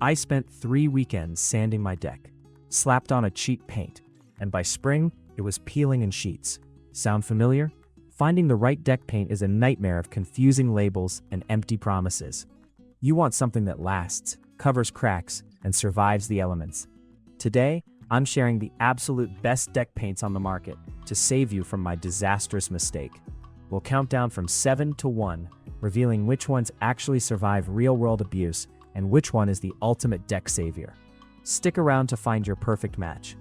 I spent 3 weekends sanding my deck, slapped on a cheap paint, and by spring, it was peeling in sheets. Sound familiar? Finding the right deck paint is a nightmare of confusing labels and empty promises. You want something that lasts, covers cracks, and survives the elements. Today, I'm sharing the absolute best deck paints on the market to save you from my disastrous mistake. We'll count down from 7 to 1, revealing which ones actually survive real-world abuse and which one is the ultimate deck savior. Stick around to find your perfect match.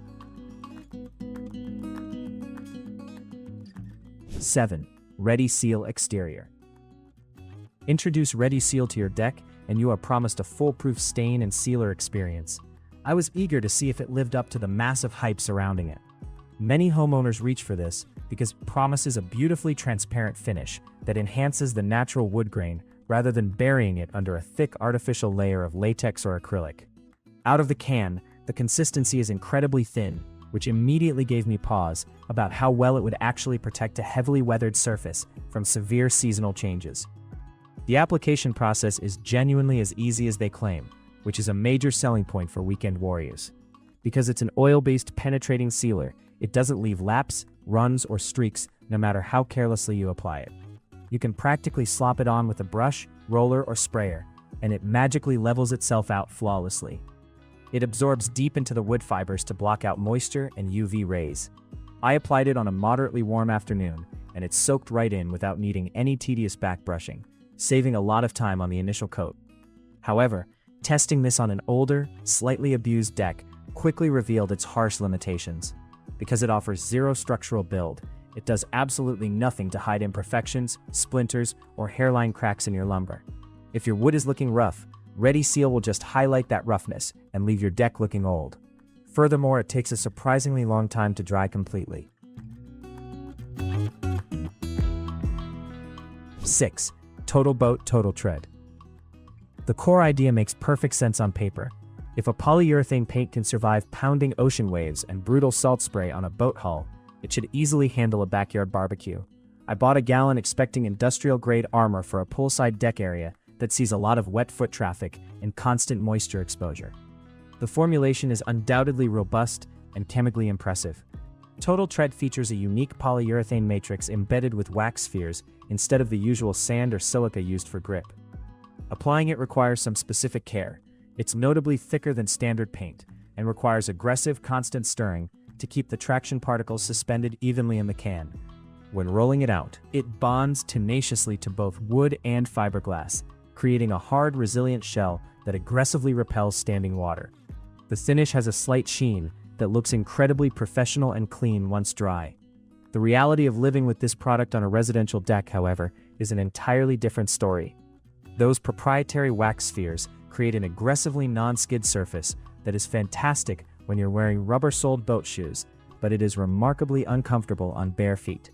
7. Ready Seal Exterior. Introduce Ready Seal to your deck and you are promised a foolproof stain and sealer experience. I was eager to see if it lived up to the massive hype surrounding it. Many homeowners reach for this because it promises a beautifully transparent finish that enhances the natural wood grain rather than burying it under a thick artificial layer of latex or acrylic. Out of the can, the consistency is incredibly thin, which immediately gave me pause about how well it would actually protect a heavily weathered surface from severe seasonal changes. The application process is genuinely as easy as they claim, which is a major selling point for weekend warriors. Because it's an oil-based penetrating sealer, it doesn't leave laps, runs, or streaks no matter how carelessly you apply it. You can practically slop it on with a brush, roller, or sprayer, and it magically levels itself out flawlessly. It absorbs deep into the wood fibers to block out moisture and UV rays. I applied it on a moderately warm afternoon, and it soaked right in without needing any tedious back brushing, saving a lot of time on the initial coat. However, testing this on an older, slightly abused deck quickly revealed its harsh limitations. Because it offers zero structural build, it does absolutely nothing to hide imperfections, splinters, or hairline cracks in your lumber. If your wood is looking rough, Ready Seal will just highlight that roughness and leave your deck looking old. Furthermore, it takes a surprisingly long time to dry completely. 6. TotalBoat TotalTread. The core idea makes perfect sense on paper. If a polyurethane paint can survive pounding ocean waves and brutal salt spray on a boat hull, it should easily handle a backyard barbecue. I bought a gallon expecting industrial-grade armor for a poolside deck area that sees a lot of wet foot traffic and constant moisture exposure. The formulation is undoubtedly robust and chemically impressive. TotalTread features a unique polyurethane matrix embedded with wax spheres instead of the usual sand or silica used for grip. Applying it requires some specific care. It's notably thicker than standard paint and requires aggressive, constant stirring to keep the traction particles suspended evenly in the can. When rolling it out, it bonds tenaciously to both wood and fiberglass, creating a hard, resilient shell that aggressively repels standing water. The finish has a slight sheen that looks incredibly professional and clean once dry. The reality of living with this product on a residential deck, however, is an entirely different story. Those proprietary wax spheres create an aggressively non-skid surface that is fantastic when you're wearing rubber-soled boat shoes, but it is remarkably uncomfortable on bare feet.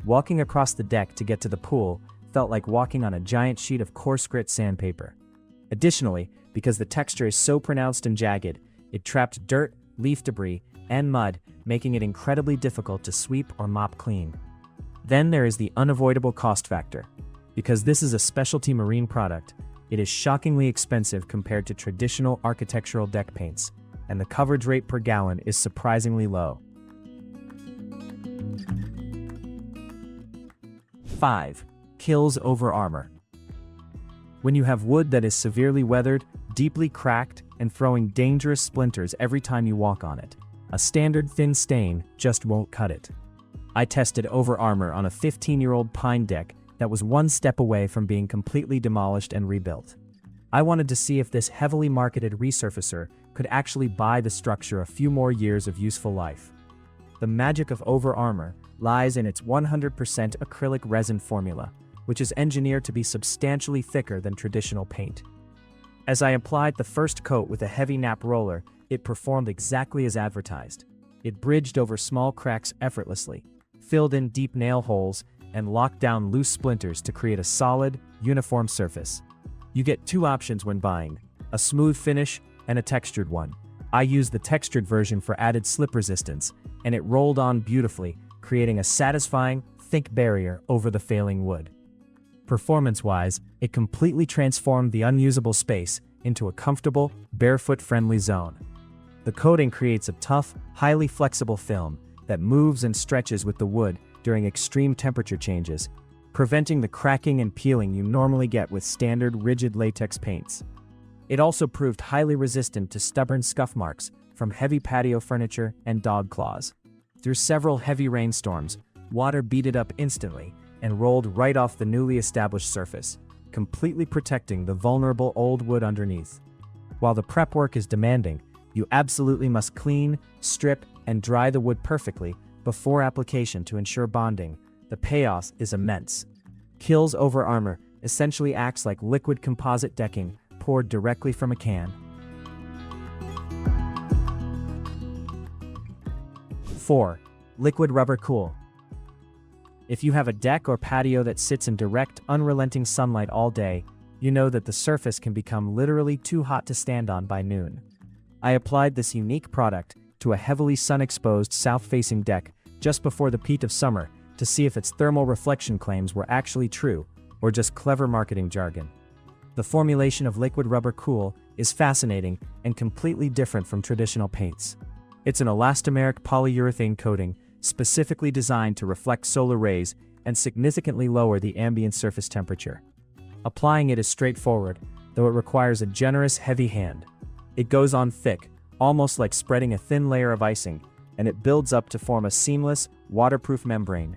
Walking across the deck to get to the pool felt like walking on a giant sheet of coarse grit sandpaper. Additionally, because the texture is so pronounced and jagged, it trapped dirt, leaf debris, and mud, making it incredibly difficult to sweep or mop clean. Then there is the unavoidable cost factor. Because this is a specialty marine product, it is shockingly expensive compared to traditional architectural deck paints, and the coverage rate per gallon is surprisingly low. 5. KILZ over armor. When you have wood that is severely weathered, deeply cracked, and throwing dangerous splinters every time you walk on it, a standard thin stain just won't cut it. I tested over armor on a 15-year-old pine deck that was one step away from being completely demolished and rebuilt. I wanted to see if this heavily marketed resurfacer could actually buy the structure a few more years of useful life. The magic of over armor lies in its 100% acrylic resin formula, which is engineered to be substantially thicker than traditional paint. As I applied the first coat with a heavy nap roller, it performed exactly as advertised. It bridged over small cracks effortlessly, filled in deep nail holes, and locked down loose splinters to create a solid, uniform surface. You get two options when buying: a smooth finish and a textured one. I used the textured version for added slip resistance, and it rolled on beautifully, creating a satisfying, thick barrier over the failing wood. Performance-wise, it completely transformed the unusable space into a comfortable, barefoot-friendly zone. The coating creates a tough, highly flexible film that moves and stretches with the wood during extreme temperature changes, preventing the cracking and peeling you normally get with standard rigid latex paints. It also proved highly resistant to stubborn scuff marks from heavy patio furniture and dog claws. Through several heavy rainstorms, water beat it up instantly and rolled right off the newly established surface, completely protecting the vulnerable old wood underneath. While the prep work is demanding, you absolutely must clean, strip, and dry the wood perfectly before application to ensure bonding. The payoff is immense. KILZ Over Armor essentially acts like liquid composite decking poured directly from a can. 4. Liquid Rubber Cool. If you have a deck or patio that sits in direct, unrelenting sunlight all day, you know that the surface can become literally too hot to stand on by noon. I applied this unique product to a heavily sun-exposed south-facing deck just before the peak of summer to see if its thermal reflection claims were actually true or just clever marketing jargon. The formulation of Liquid Rubber Cool is fascinating and completely different from traditional paints. It's an elastomeric polyurethane coating specifically designed to reflect solar rays and significantly lower the ambient surface temperature. Applying it is straightforward, though it requires a generous, heavy hand. It goes on thick, almost like spreading a thin layer of icing, and it builds up to form a seamless, waterproof membrane.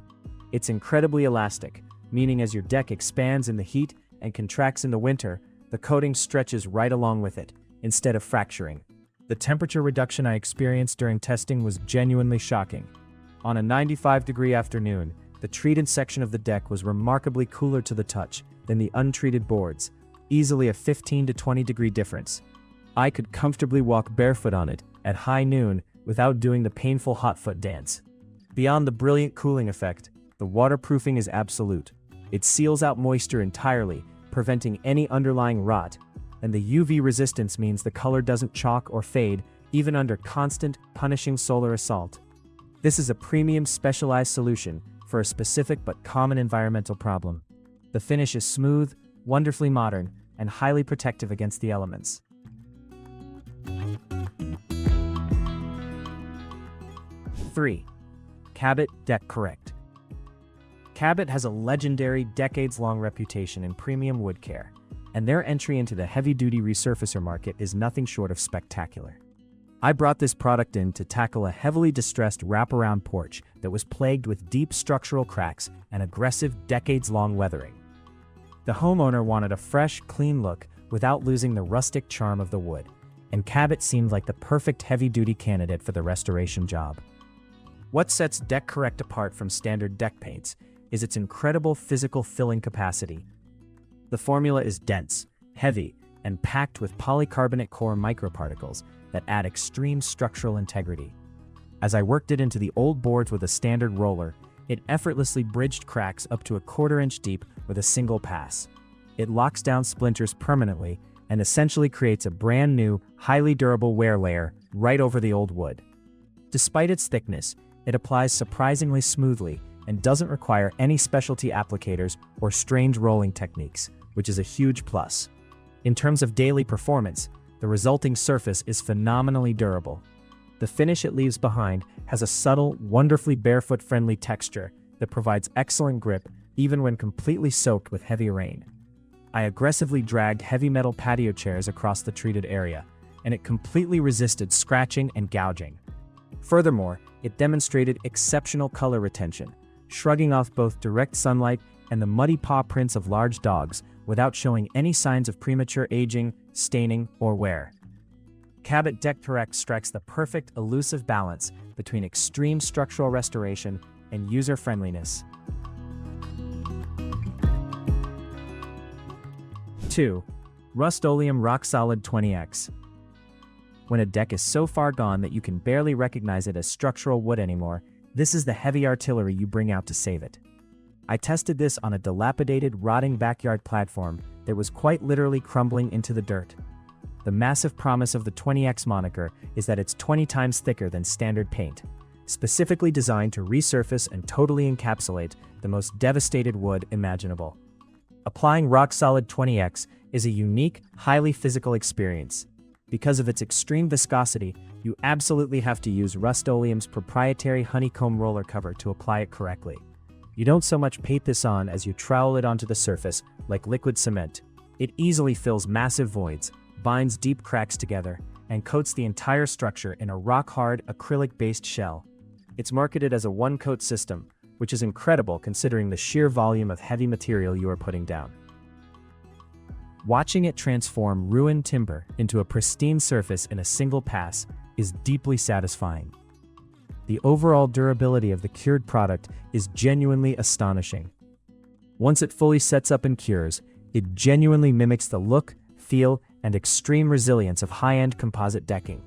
It's incredibly elastic, meaning as your deck expands in the heat and contracts in the winter, the coating stretches right along with it, instead of fracturing. The temperature reduction I experienced during testing was genuinely shocking. On a 95-degree afternoon, the treated section of the deck was remarkably cooler to the touch than the untreated boards, easily a 15 to 20-degree difference. I could comfortably walk barefoot on it at high noon without doing the painful hot foot dance. Beyond the brilliant cooling effect, the waterproofing is absolute. It seals out moisture entirely, preventing any underlying rot, and the UV resistance means the color doesn't chalk or fade even under constant, punishing solar assault. This is a premium specialized solution for a specific but common environmental problem. The finish is smooth, wonderfully modern, and highly protective against the elements. 3. Cabot DeckCorrect. Cabot has a legendary, decades-long reputation in premium wood care, and their entry into the heavy-duty resurfacer market is nothing short of spectacular. I brought this product in to tackle a heavily distressed wraparound porch that was plagued with deep structural cracks and aggressive, decades-long weathering. The homeowner wanted a fresh, clean look without losing the rustic charm of the wood, and Cabot seemed like the perfect heavy-duty candidate for the restoration job. What sets DeckCorrect apart from standard deck paints is its incredible physical filling capacity. The formula is dense, heavy, and packed with polycarbonate core microparticles that add extreme structural integrity. As I worked it into the old boards with a standard roller, it effortlessly bridged cracks up to a 1/4 inch deep with a single pass. It locks down splinters permanently and essentially creates a brand new, highly durable wear layer right over the old wood. Despite its thickness, it applies surprisingly smoothly and doesn't require any specialty applicators or strange rolling techniques, which is a huge plus. In terms of daily performance, the resulting surface is phenomenally durable. The finish it leaves behind has a subtle, wonderfully barefoot-friendly texture that provides excellent grip even when completely soaked with heavy rain. I aggressively dragged heavy metal patio chairs across the treated area, and it completely resisted scratching and gouging. Furthermore, it demonstrated exceptional color retention, shrugging off both direct sunlight and the muddy paw prints of large dogs without showing any signs of premature aging, staining, or wear. Cabot DeckCorrect strikes the perfect, elusive balance between extreme structural restoration and user-friendliness. 2. Rust-Oleum RockSolid 20X. When a deck is so far gone that you can barely recognize it as structural wood anymore, this is the heavy artillery you bring out to save it. I tested this on a dilapidated, rotting backyard platform that was quite literally crumbling into the dirt. The massive promise of the 20X moniker is that it's 20 times thicker than standard paint, specifically designed to resurface and totally encapsulate the most devastated wood imaginable. Applying RockSolid 20X is a unique, highly physical experience. Because of its extreme viscosity, you absolutely have to use Rust-Oleum's proprietary honeycomb roller cover to apply it correctly. You don't so much paint this on as you trowel it onto the surface like liquid cement. It easily fills massive voids, binds deep cracks together, and coats the entire structure in a rock-hard, acrylic-based shell. It's marketed as a one-coat system, which is incredible considering the sheer volume of heavy material you are putting down. Watching it transform ruined timber into a pristine surface in a single pass is deeply satisfying. The overall durability of the cured product is genuinely astonishing. Once it fully sets up and cures, it genuinely mimics the look, feel, and extreme resilience of high-end composite decking.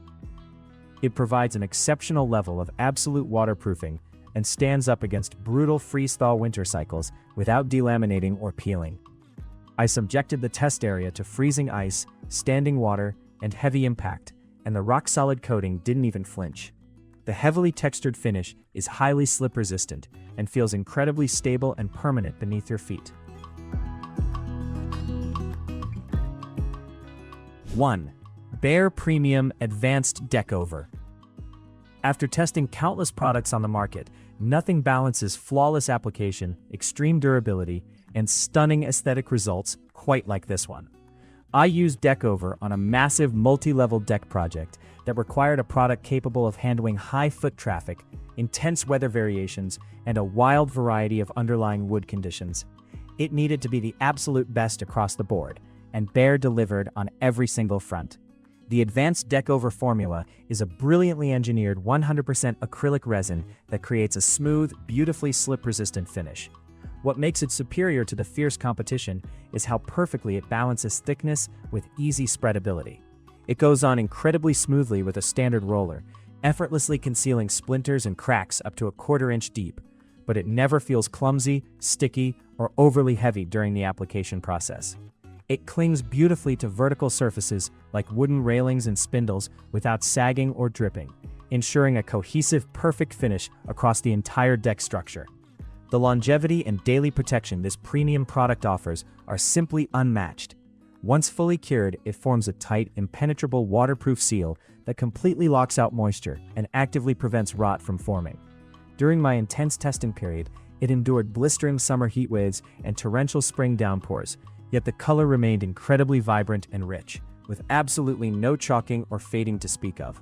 It provides an exceptional level of absolute waterproofing and stands up against brutal freeze-thaw winter cycles without delaminating or peeling. I subjected the test area to freezing ice, standing water, and heavy impact, and the rock-solid coating didn't even flinch. The heavily textured finish is highly slip-resistant and feels incredibly stable and permanent beneath your feet. 1. BEHR Premium Advanced DeckOver. After testing countless products on the market, nothing balances flawless application, extreme durability, and stunning aesthetic results quite like this one. I used DeckOver on a massive multi-level deck project that required a product capable of handling high foot traffic, intense weather variations, and a wild variety of underlying wood conditions. It needed to be the absolute best across the board, and BEHR delivered on every single front. The advanced DeckOver formula is a brilliantly engineered 100% acrylic resin that creates a smooth, beautifully slip-resistant finish. What makes it superior to the fierce competition is how perfectly it balances thickness with easy spreadability. It goes on incredibly smoothly with a standard roller, effortlessly concealing splinters and cracks up to a 1/4 inch deep, but it never feels clumsy, sticky, or overly heavy during the application process. It clings beautifully to vertical surfaces like wooden railings and spindles without sagging or dripping, ensuring a cohesive, perfect finish across the entire deck structure. The longevity and daily protection this premium product offers are simply unmatched. Once fully cured, it forms a tight, impenetrable waterproof seal that completely locks out moisture and actively prevents rot from forming. During my intense testing period, it endured blistering summer heat waves and torrential spring downpours, yet the color remained incredibly vibrant and rich, with absolutely no chalking or fading to speak of.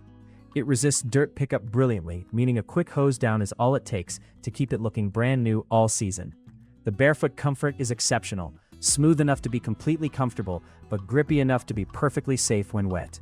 It resists dirt pickup brilliantly, meaning a quick hose down is all it takes to keep it looking brand new all season. The barefoot comfort is exceptional, smooth enough to be completely comfortable, but grippy enough to be perfectly safe when wet.